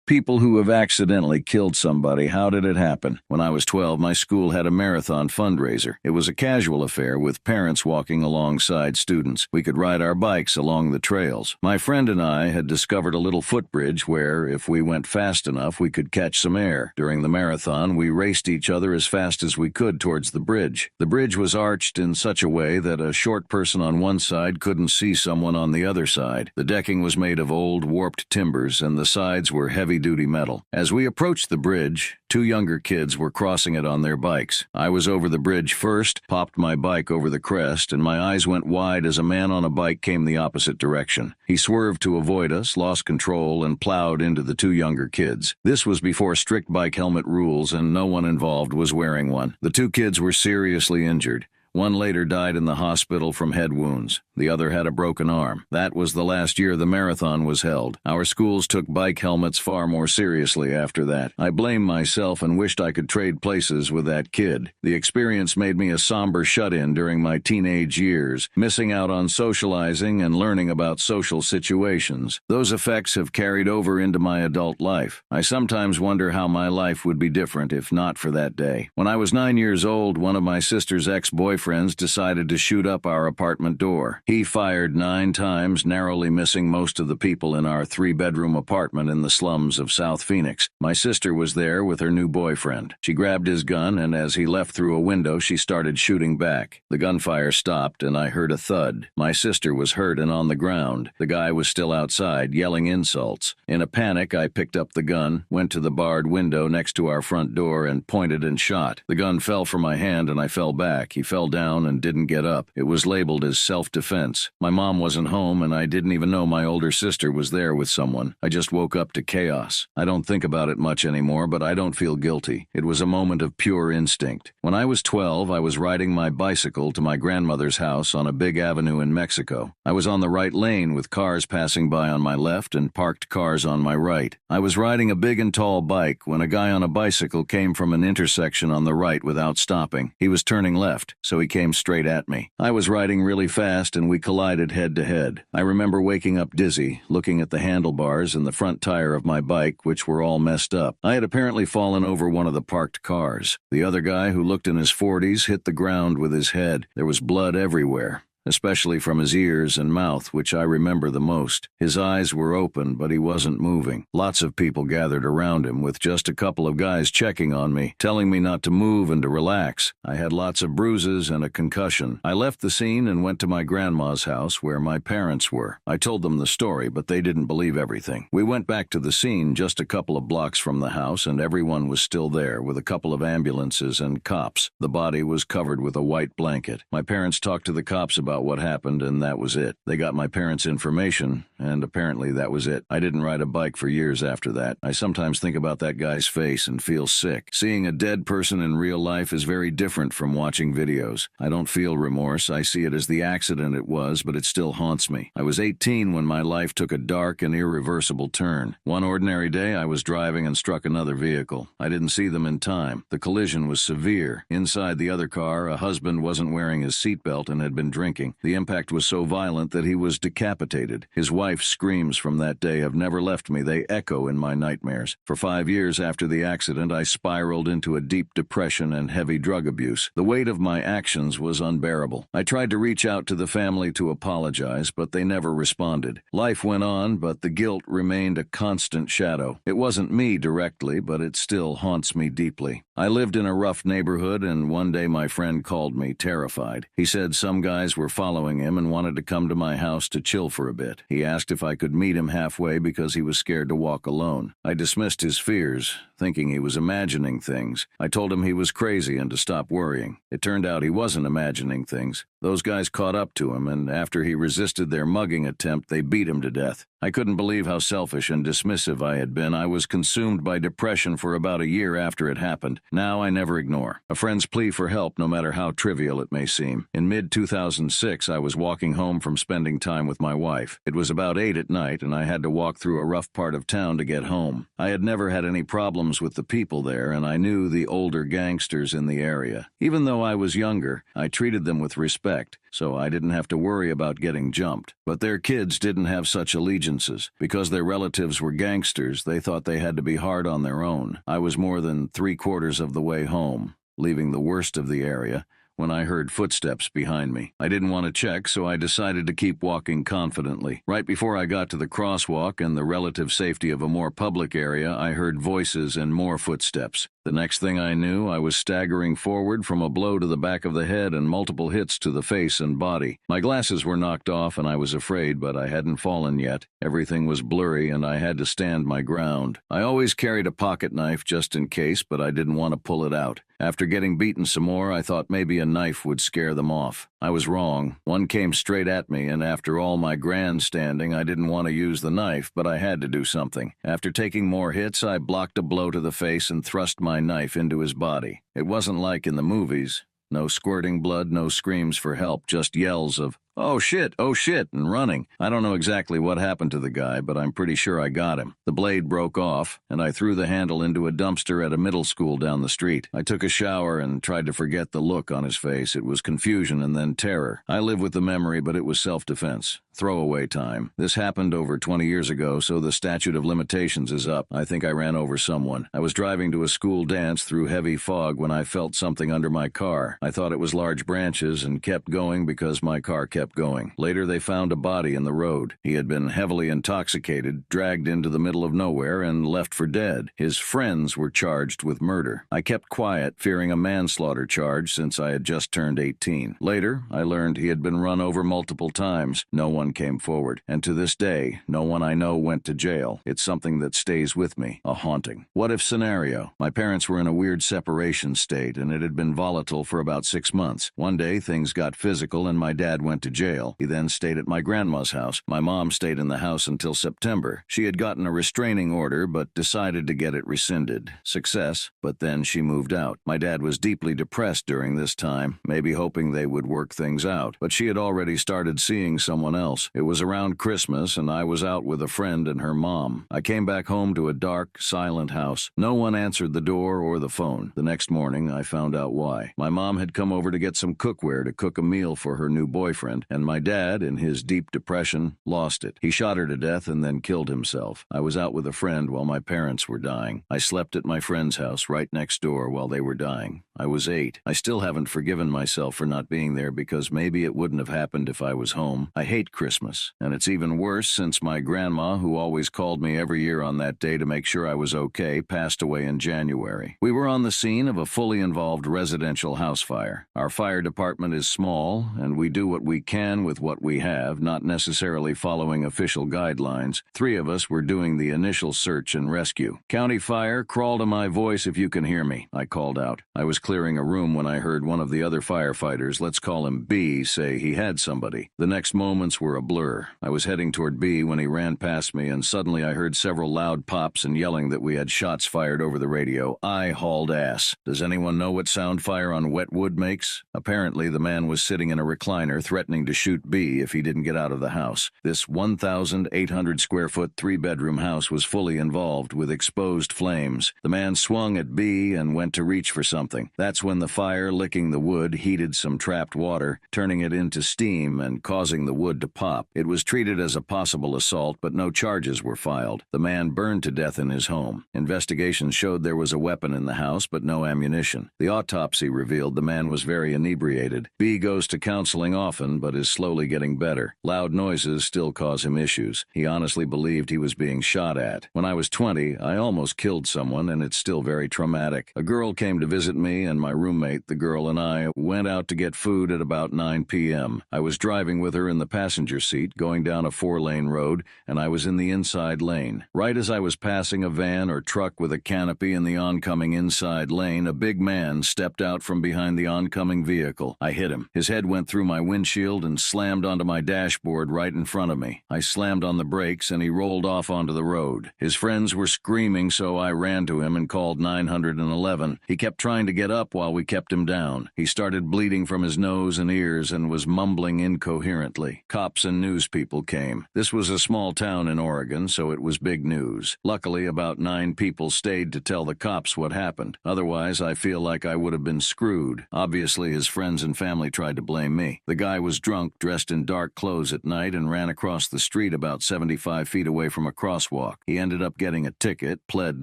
People who have accidentally killed somebody, how did it happen? When I was 12, my school had a marathon fundraiser. It was a casual affair with parents walking alongside students. We could ride our bikes along the trails. My friend and I had discovered a little footbridge where, if we went fast enough, we could catch some air. During the marathon, we raced each other as fast as we could towards the bridge. The bridge was arched in such a way that a short person on one side couldn't see someone on the other side. The decking was made of old, warped timbers, and the sides were heavy-duty metal. As we approached the bridge, two younger kids were crossing it on their bikes. I was over the bridge first, popped my bike over the crest, and my eyes went wide as a man on a bike came the opposite direction. He swerved to avoid us, lost control, and plowed into the two younger kids. This was before strict bike helmet rules, and no one involved was wearing one. The two kids were seriously injured. One later died in the hospital from head wounds. The other had a broken arm. That was the last year the marathon was held. Our schools took bike helmets far more seriously after that. I blamed myself and wished I could trade places with that kid. The experience made me a somber shut-in during my teenage years, missing out on socializing and learning about social situations. Those effects have carried over into my adult life. I sometimes wonder how my life would be different if not for that day. When I was 9 years old, one of my sister's ex-boyfriends decided to shoot up our apartment door. He fired 9 times, narrowly missing most of the people in our 3-bedroom apartment in the slums of South Phoenix. My sister was there with her new boyfriend. She grabbed his gun, and as he left through a window, she started shooting back. The gunfire stopped, and I heard a thud. My sister was hurt and on the ground. The guy was still outside, yelling insults. In a panic, I picked up the gun, went to the barred window next to our front door, and pointed and shot. The gun fell from my hand, and I fell back. He fell down and didn't get up. It was labeled as self-defense. My mom wasn't home, and I didn't even know my older sister was there with someone. I just woke up to chaos. I don't think about it much anymore, but I don't feel guilty. It was a moment of pure instinct. When I was 12, I was riding my bicycle to my grandmother's house on a big avenue in Mexico. I was on the right lane with cars passing by on my left and parked cars on my right. I was riding a big and tall bike when a guy on a bicycle came from an intersection on the right without stopping. He was turning left, so he came straight at me. I was riding really fast, and we collided head to head. I remember waking up dizzy, looking at the handlebars and the front tire of my bike, which were all messed up. I had apparently fallen over one of the parked cars. The other guy, who looked in his 40s, hit the ground with his head. There was blood everywhere, especially from his ears and mouth, which I remember the most. His eyes were open, but he wasn't moving. Lots of people gathered around him, with just a couple of guys checking on me, telling me not to move and to relax. I had lots of bruises and a concussion. I left the scene and went to my grandma's house, where my parents were. I told them the story, but they didn't believe everything. We went back to the scene just a couple of blocks from the house, and everyone was still there, with a couple of ambulances and cops. The body was covered with a white blanket. My parents talked to the cops about what happened, and that was it. They got my parents' information, and apparently that was it. I didn't ride a bike for years after that. I sometimes think about that guy's face and feel sick. Seeing a dead person in real life is very different from watching videos. I don't feel remorse. I see it as the accident it was, but it still haunts me. I was 18 when my life took a dark and irreversible turn. One ordinary day, I was driving and struck another vehicle. I didn't see them in time. The collision was severe. Inside the other car, a husband wasn't wearing his seatbelt and had been drinking. The impact was so violent that he was decapitated. His wife's screams from that day have never left me. They echo in my nightmares. For 5 years after the accident, I spiraled into a deep depression and heavy drug abuse. The weight of my actions was unbearable. I tried to reach out to the family to apologize, but they never responded. Life went on, but the guilt remained a constant shadow. It wasn't me directly, but it still haunts me deeply. I lived in a rough neighborhood, and one day my friend called me, terrified. He said some guys were following him and wanted to come to my house to chill for a bit. He asked if I could meet him halfway because he was scared to walk alone. I dismissed his fears, thinking he was imagining things. I told him he was crazy and to stop worrying. It turned out he wasn't imagining things. Those guys caught up to him, and after he resisted their mugging attempt, they beat him to death. I couldn't believe how selfish and dismissive I had been. I was consumed by depression for about a year after it happened. Now I never ignore a friend's plea for help, no matter how trivial it may seem. In mid-2006, I was walking home from spending time with my wife. It was about 8 at night, and I had to walk through a rough part of town to get home. I had never had any problems with the people there, and I knew the older gangsters in the area. Even though I was younger, I treated them with respect respect, so I didn't have to worry about getting jumped. But their kids didn't have such allegiances. Because their relatives were gangsters, they thought they had to be hard on their own. I was more than 3/4 of the way home, leaving the worst of the area, when I heard footsteps behind me. I didn't want to check, so I decided to keep walking confidently. Right before I got to the crosswalk and the relative safety of a more public area, I heard voices and more footsteps. The next thing I knew, I was staggering forward from a blow to the back of the head and multiple hits to the face and body. My glasses were knocked off and I was afraid, but I hadn't fallen yet. Everything was blurry and I had to stand my ground. I always carried a pocket knife just in case, but I didn't want to pull it out. After getting beaten some more, I thought maybe a knife would scare them off. I was wrong. One came straight at me, and after all my grandstanding, I didn't want to use the knife, but I had to do something. After taking more hits, I blocked a blow to the face and thrust my knife into his body. It wasn't like in the movies. No squirting blood, no screams for help, just yells of, oh shit, and running. I don't know exactly what happened to the guy, but I'm pretty sure I got him. The blade broke off, and I threw the handle into a dumpster at a middle school down the street. I took a shower and tried to forget the look on his face. It was confusion and then terror. I live with the memory, but it was self-defense. Throwaway time. This happened over 20 years ago, so the statute of limitations is up. I think I ran over someone. I was driving to a school dance through heavy fog when I felt something under my car. I thought it was large branches and kept going because my car kept going. Later, they found a body in the road. He had been heavily intoxicated, dragged into the middle of nowhere, and left for dead. His friends were charged with murder. I kept quiet, fearing a manslaughter charge since I had just turned 18. Later, I learned he had been run over multiple times. No one came forward, and to this day, no one I know went to jail. It's something that stays with me, a haunting. What if scenario? My parents were in a weird separation state, and it had been volatile for about 6 months. One day, things got physical, and my dad went to jail. He then stayed at my grandma's house. My mom stayed in the house until September. She had gotten a restraining order, but decided to get it rescinded. Success, but then she moved out. My dad was deeply depressed during this time, maybe hoping they would work things out, but she had already started seeing someone else. It was around Christmas, and I was out with a friend and her mom. I came back home to a dark, silent house. No one answered the door or the phone. The next morning, I found out why. My mom had come over to get some cookware to cook a meal for her new boyfriend, and my dad, in his deep depression, lost it. He shot her to death and then killed himself. I was out with a friend while my parents were dying. I slept at my friend's house right next door while they were dying. I was 8. I still haven't forgiven myself for not being there because maybe it wouldn't have happened if I was home. I hate Christmas, and it's even worse since my grandma, who always called me every year on that day to make sure I was okay, passed away in January. We were on the scene of a fully involved residential house fire. Our fire department is small, and we do what we can with what we have, not necessarily following official guidelines. 3 of us were doing the initial search and rescue. County Fire, crawl to my voice if you can hear me, I called out. I was clearing a room when I heard one of the other firefighters, let's call him B, say he had somebody. The next moments were a blur. I was heading toward B when he ran past me, and suddenly I heard several loud pops and yelling that we had shots fired over the radio. I hauled ass. Does anyone know what sound fire on wet wood makes? Apparently, the man was sitting in a recliner threatening to shoot B if he didn't get out of the house. This 1,800 square foot 3-bedroom house was fully involved with exposed flames. The man swung at B and went to reach for something. That's when the fire, licking the wood, heated some trapped water, turning it into steam and causing the wood to pop. It was treated as a possible assault, but no charges were filed. The man burned to death in his home. Investigations showed there was a weapon in the house, but no ammunition. The autopsy revealed the man was very inebriated. B goes to counseling often, but is slowly getting better. Loud noises still cause him issues. He honestly believed he was being shot at. When I was 20, I almost killed someone, and it's still very traumatic. A girl came to visit me, and my roommate, the girl, and I went out to get food at about 9 p.m. I was driving with her in the passenger seat, going down a 4-lane road, and I was in the inside lane. Right as I was passing a van or truck with a canopy in the oncoming inside lane, a big man stepped out from behind the oncoming vehicle. I hit him. His head went through my windshield and slammed onto my dashboard right in front of me. I slammed on the brakes, and he rolled off onto the road. His friends were screaming, so I ran to him and called 911. He kept trying to get up while we kept him down. He started bleeding from his nose and ears and was mumbling incoherently. Cops and news people came. This was a small town in Oregon, so it was big news. Luckily, about 9 people stayed to tell the cops what happened. Otherwise, I feel like I would have been screwed. Obviously, his friends and family tried to blame me. The guy was drunk, dressed in dark clothes at night, and ran across the street about 75 feet away from a crosswalk. He ended up getting a ticket, pled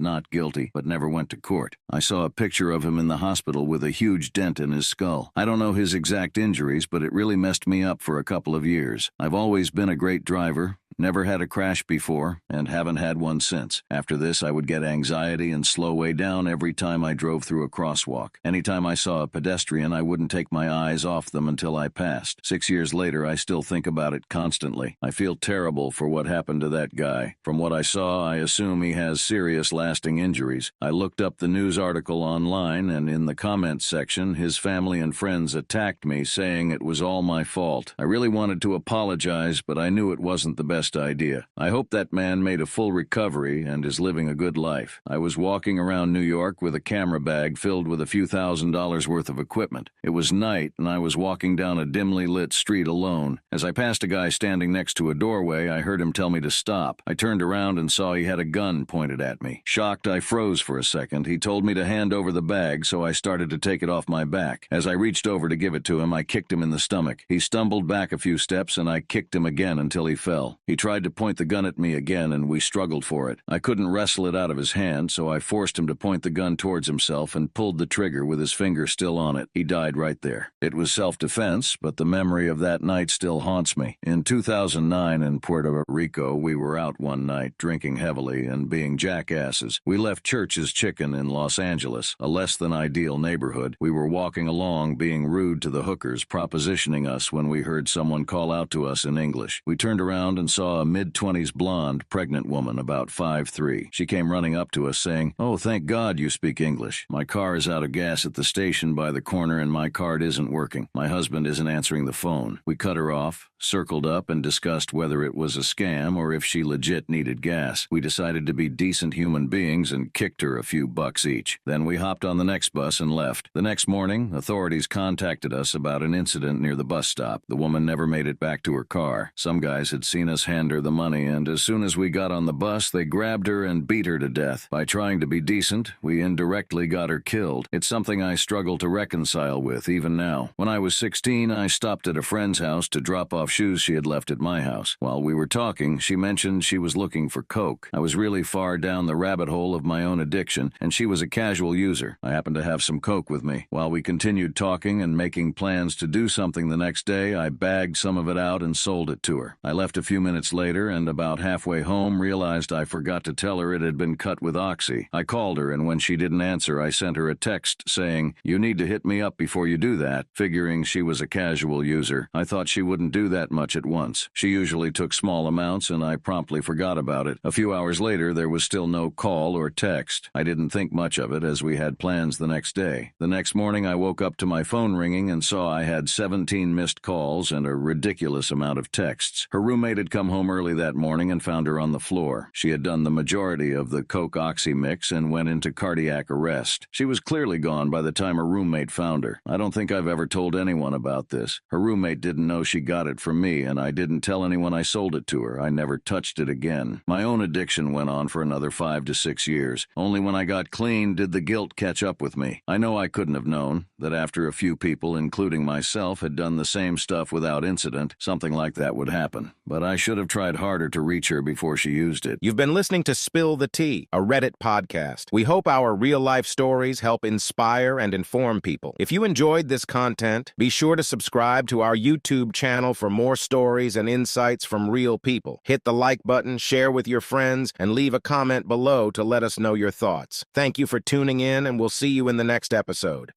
not guilty, but never went to court. I saw a picture of him in the hospital with a huge dent in his skull. I don't know his exact injuries, but it really messed me up for a couple of years. I've always been a great driver, never had a crash before, and haven't had one since. After this, I would get anxiety and slow way down every time I drove through a crosswalk. Anytime I saw a pedestrian, I wouldn't take my eyes off them until I passed. 6 years later, I still think about it constantly. I feel terrible for what happened to that guy. From what I saw, I assume he has serious lasting injuries. I looked up the news article online, and in the comments section, his family and friends attacked me, saying it was all my fault. I really wanted to apologize, but I knew it wasn't the best idea. I hope that man made a full recovery and is living a good life. I was walking around New York with a camera bag filled with a few $1,000s worth of equipment. It was night, and I was walking down a dimly lit street alone. As I passed a guy standing next to a doorway, I heard him tell me to stop. I turned around and saw he had a gun pointed at me. Shocked, I froze for a second. He told me to hand over the bag, so I started to take it off my back. As I reached over to give it to him, I kicked him in the stomach. He stumbled back a few steps, and I kicked him again until he fell. He tried to point the gun at me again, and we struggled for it. I couldn't wrestle it out of his hand, so I forced him to point the gun towards himself and pulled the trigger with his finger still on it. He died right there. It was self-defense, but the memory of that night still haunts me. In 2009 in Puerto Rico, we were out one night, drinking heavily and being jackasses. We left Church's Chicken in Los Angeles, a less-than-ideal neighborhood. We were walking along, being rude to the hookers, propositioning us when we heard someone call out to us in English. We turned around and saw a mid-20s blonde, pregnant woman about 5'3". She came running up to us saying, "Oh, thank God you speak English. My car is out of gas at the station by the corner and my card isn't working. My husband isn't answering the phone." We cut her off, circled up, and discussed whether it was a scam or if she legit needed gas. We decided to be decent human beings and kicked her a few bucks each. Then we hopped on the next bus and left. The next morning, authorities contacted us about an incident near the bus stop. The woman never made it back to her car. Some guys had seen us hand her the money, and as soon as we got on the bus, they grabbed her and beat her to death. By trying to be decent, we indirectly got her killed. It's something I struggle to reconcile with even now. When I was 16, I stopped at a friend's house to drop off shoes she had left at my house. While we were talking, she mentioned she was looking for coke. I was really far down the rabbit hole of my own addiction, and she was a casual user. I happened to have some coke with me. While we continued talking and making plans to do something the next day, I bagged some of it out and sold it to her. I left a few minutes later, and about halfway home realized I forgot to tell her it had been cut with oxy. I called her, and when she didn't answer, I sent her a text saying, "You need to hit me up before you do that," figuring she was a casual user. I thought she wouldn't do that much at once. She usually took small amounts, and I promptly forgot about it. A few hours later, there was still no call or text. I didn't think much of it, as we had plans the next day. The next morning, I woke up to my phone ringing and saw I had 17 missed calls and a ridiculous amount of texts. Her roommate had come home early that morning and found her on the floor. She had done the majority of the coke-oxy mix and went into cardiac arrest. She was clearly gone by the time her roommate found her. I don't think I've ever told anyone about this. Her roommate didn't know she got it from me, and I didn't tell anyone I sold it to her. I never touched it again. My own addiction went on for another 5 to 6 years. Only when I got clean did the guilt catch up with me. I know I couldn't have known that after a few people, including myself, had done the same stuff without incident, something like that would happen. But I should have tried harder to reach her before she used it. You've been listening to Spill the Tea, a Reddit podcast. We hope our real-life stories help inspire and inform people. If you enjoyed this content, be sure to subscribe to our YouTube channel for more stories and insights from real people. Hit the like button, share with your friends, and leave a comment below to let us know your thoughts. Thank you for tuning in, and we'll see you in the next episode.